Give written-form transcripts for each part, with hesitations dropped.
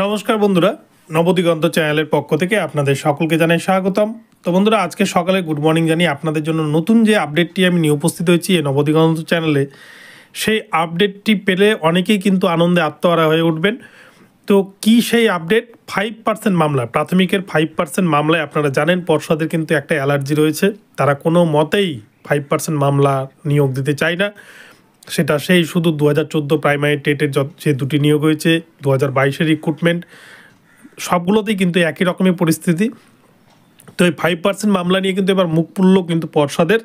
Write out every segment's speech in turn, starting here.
নমস্কার বন্ধুরা, নবদিগন্ত চ্যানেলের পক্ষ থেকে আপনাদের সকলকে জানাই স্বাগতম। তো বন্ধুরা, আজকে সকালে গুড মর্নিং জানিয়ে আপনাদের জন্য নতুন যে আপডেটটি আমি নিয়ে উপস্থিত হয়েছি এই নবদিগন্ত চ্যানেলে, সেই আপডেটটি পেলে অনেকেই কিন্তু আনন্দে আত্মহারা হয়ে উঠবেন। তো কি সেই আপডেট? 5% মামলা, প্রাথমিকের 5% মামলায় আপনারা জানেন পর্ষদের কিন্তু একটা অ্যালার্জি রয়েছে। তারা কোনো মতেই 5% মামলা নিয়োগ দিতে চায় না। সেটা সেই শুধু 2014 প্রাইমারি টেটের যে দুটি নিয়োগ হয়েছে, 2022-এর রিক্রুটমেন্ট, সবগুলোতেই কিন্তু একই রকমের পরিস্থিতি। তো এই 5% মামলা নিয়ে কিন্তু এবার মুখ পুরল কিন্তু পর্ষদের।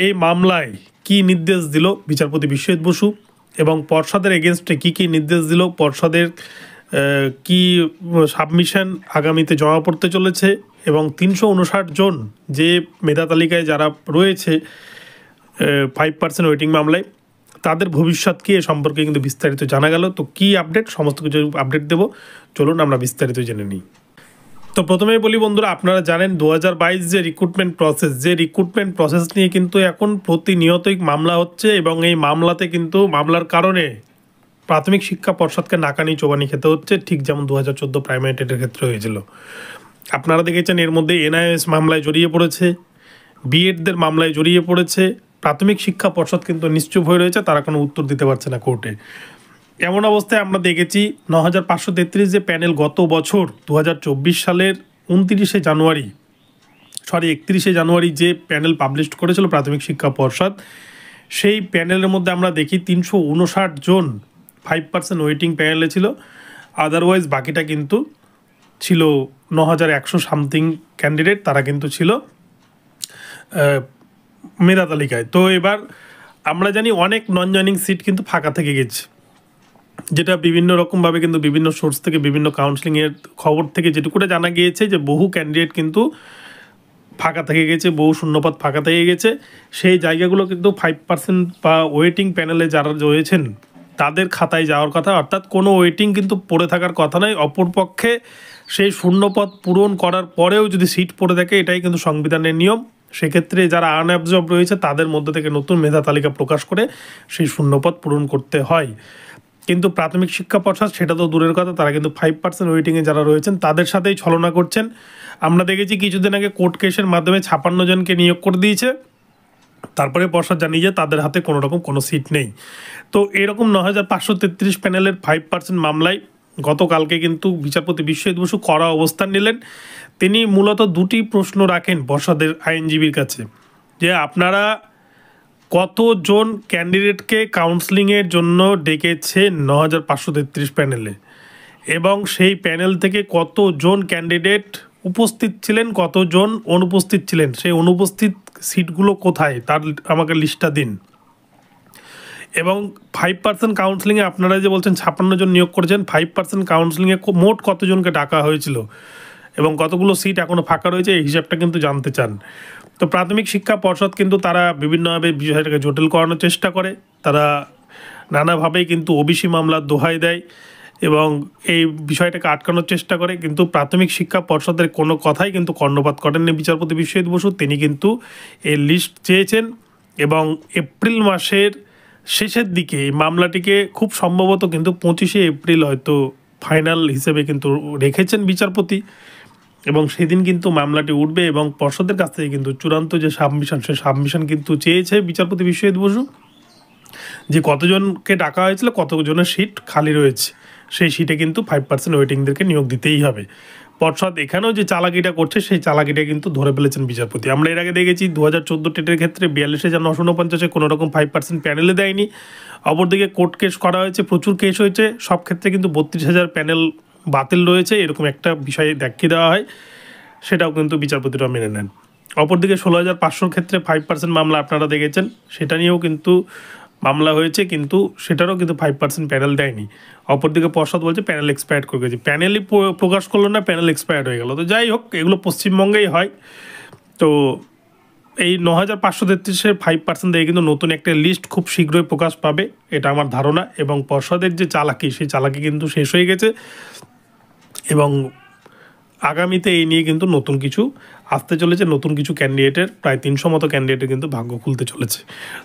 এই মামলায় কি নির্দেশ দিল বিচারপতি বিশ্বজিৎ বসু এবং পর্ষদের এগেনস্টে কি নির্দেশ দিল, পর্ষদের কি সাবমিশন আগামীতে জমা পড়তে চলেছে এবং 359 জন যে মেধা তালিকায় যারা রয়েছে 5% ওয়েটিং মামলায়, তাদের ভবিষ্যৎ কি এ সম্পর্কে কিন্তু বিস্তারিত জানা গেল। তো কি আপডেট, সমস্ত কিছু আপডেট দেবো, চলুন আমরা বিস্তারিত জেনে নিই। তো প্রথমেই বলি বন্ধুরা, আপনারা জানেন 2022 যে রিক্রুটমেন্ট প্রসেস নিয়ে কিন্তু এখন প্রতিনিয়তই মামলা হচ্ছে এবং এই মামলাতে কিন্তু মামলার কারণে প্রাথমিক শিক্ষা পর্ষদকে নাকানি চোবানি খেতে হচ্ছে, ঠিক যেমন 2014 প্রাইমারি টেটের ক্ষেত্রে হয়েছিল। আপনারা দেখেছেন এর মধ্যে এনআইএস মামলায় জড়িয়ে পড়েছে, বিএডদের মামলায় জড়িয়ে পড়েছে। প্রাথমিক শিক্ষা পর্ষদ কিন্তু নিশ্চুপ হয়ে রয়েছে, তারা কোনো উত্তর দিতে পারছে না কোর্টে। এমন অবস্থায় আমরা দেখেছি 9533 যে প্যানেল গত বছর 2024 সালের 31শে জানুয়ারি যে প্যানেল পাবলিশ করেছিল প্রাথমিক শিক্ষা পর্ষদ, সেই প্যানেলের মধ্যে আমরা দেখি 359 জন 5% ওয়েটিং প্যানেলে ছিল। আদারওয়াইজ বাকিটা কিন্তু ছিল 9100 সামথিং ক্যান্ডিডেট, তারা কিন্তু ছিল মেধা তালিকায়। তো এবার আমরা জানি অনেক নন জয়নিং সিট কিন্তু ফাঁকা থেকে গেছে, যেটা বিভিন্ন রকমভাবে কিন্তু বিভিন্ন সোর্স থেকে বিভিন্ন কাউন্সিলিংয়ের খবর থেকে যেটুকুটা জানা গিয়েছে যে বহু ক্যান্ডিডেট কিন্তু ফাঁকা থেকে গেছে, বহু শূন্যপদ ফাঁকা থেকে গেছে। সেই জায়গাগুলো কিন্তু 5% বা ওয়েটিং প্যানেলে যারা রয়েছেন তাদের খাতায় যাওয়ার কথা, অর্থাৎ কোনো ওয়েটিং কিন্তু পড়ে থাকার কথা নয়। অপরপক্ষে সেই শূন্যপদ পূরণ করার পরেও যদি সিট পড়ে থাকে, এটাই কিন্তু সংবিধানের নিয়ম। সেক্ষেত্রে যারা আনঅ্যাবজর্ব রয়েছে তাদের মধ্যে থেকে নতুন মেধা তালিকা প্রকাশ করে সেই শূন্যপদ পূরণ করতে হয়। কিন্তু প্রাথমিক শিক্ষা পর্ষদ সেটা তো দূরের কথা, তারা কিন্তু 5% ওয়েটিংয়ে যারা রয়েছেন তাদের সাথেই ছলনা করছেন। আমরা দেখেছি কিছুদিন আগে কোর্ট কেসের মাধ্যমে 56 জনকে নিয়োগ করে দিয়েছে, তারপরে পর্ষদ জানিয়ে যে তাদের হাতে কোনো রকম কোনো সিট নেই। তো এরকম 9533 প্যানেলের 5% মামলায় গতকালকে কিন্তু বিচারপতি বিশ্বজিৎ বসু কড়া অবস্থান নিলেন। তিনি মূলত দুটি প্রশ্ন রাখেন পর্ষদের আইনজীবীর কাছে, যে আপনারা কতজন ক্যান্ডিডেটকে কাউন্সেলিংয়ের জন্য ডেকেছে 9533 প্যানেলে, এবং সেই প্যানেল থেকে কতজন ক্যান্ডিডেট উপস্থিত ছিলেন, কতজন অনুপস্থিত ছিলেন, সেই অনুপস্থিত সিটগুলো কোথায় তার আমাকে লিস্টটা দিন। এবং 5% কাউন্সেলিংয়ে আপনারা যে বলছেন 56 জন নিয়োগ করেছেন, 5% কাউন্সেলিংয়ে মোট কতজনকে ডাকা হয়েছিল এবং কতগুলো সিট এখনও ফাঁকা রয়েছে, এই হিসাবটা কিন্তু জানতে চান। তো প্রাথমিক শিক্ষা পর্ষদ কিন্তু তারা বিভিন্নভাবে বিষয়টাকে জটিল করানোর চেষ্টা করে, তারা নানাভাবেই কিন্তু ওবিসি মামলার দোহাই দেয় এবং এই বিষয়টাকে আটকানোর চেষ্টা করে। কিন্তু প্রাথমিক শিক্ষা পর্ষদের কোনো কথাই কিন্তু কর্ণপাত করেননি বিচারপতি বিশ্বজিৎ বসু। তিনি কিন্তু এই লিস্ট চেয়েছেন এবং এপ্রিল মাসের শেষের দিকে এই মামলাটিকে খুব সম্ভবত কিন্তু 25শে এপ্রিল হয়তো ফাইনাল হিসেবে কিন্তু রেখেছেন বিচারপতি, এবং সেদিন কিন্তু মামলাটি উঠবে এবং পর্ষদের কাছ থেকে কিন্তু চূড়ান্ত যে সাবমিশন, সে সাবমিশন কিন্তু চেয়েছে বিচারপতি বিশ্বজিৎ বসু, যে কতজনকে ডাকা হয়েছিল, কতজনের সিট খালি রয়েছে, সেই সিটে কিন্তু 5% ওয়েটিংদেরকে নিয়োগ দিতেই হবে। পর্ষদ এখানেও যে চালাকিটা করছে, সেই চালাকিটা কিন্তু ধরে ফেলেছেন বিচারপতি। আমরা এর আগে দেখেছি 2014 টেটের ক্ষেত্রে 42,949 কোনো রকম 5% প্যানেলে দেয়নি। অপরদিকে কোর্ট কেস করা হয়েছে, প্রচুর কেস হয়েছে, সব ক্ষেত্রে কিন্তু 32,000 প্যানেল বাতিল রয়েছে, এরকম একটা বিষয় দেখিয়ে দেওয়া হয়, সেটাও কিন্তু বিচারপতিরা মেনে নেন। অপরদিকে 16,500 ক্ষেত্রে 5% মামলা আপনারা দেখেছেন, সেটা নিয়েও কিন্তু মামলা হয়েছে, কিন্তু সেটারও কিন্তু 5% প্যানেল দেয়নি। অপরদিকে পর্ষদ বলছে প্যানেল এক্সপায়ার্ড করে গেছে, প্যানেলই প্রকাশ করলো না, প্যানেল এক্সপায়ার্ড হয়ে গেল। তো যাই হোক, এগুলো পশ্চিমবঙ্গেই হয়। তো এই 9533-এর 5% দিয়ে কিন্তু নতুন একটা লিস্ট খুব শীঘ্রই প্রকাশ পাবে, এটা আমার ধারণা। এবং পর্ষদের যে চালাকি, সেই চালাকি কিন্তু শেষ হয়ে গেছে এবং আগামীতে এই নিয়ে কিন্তু নতুন কিছু আসতে চলেছে, নতুন কিছু ক্যান্ডিডেটের প্রায় 300 মতো ক্যান্ডিডেটের কিন্তু ভাগ্য খুলতে চলেছে।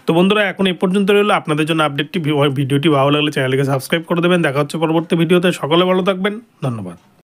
তো বন্ধুরা এখন এই পর্যন্ত রইলো, আপনাদের জন্য আপডেটটি। ভিডিওটি ভালো লাগলে চ্যানেলকে সাবস্ক্রাইব করে দেবেন। দেখা হচ্ছে পরবর্তী ভিডিওতে। সকলে ভালো থাকবেন, ধন্যবাদ।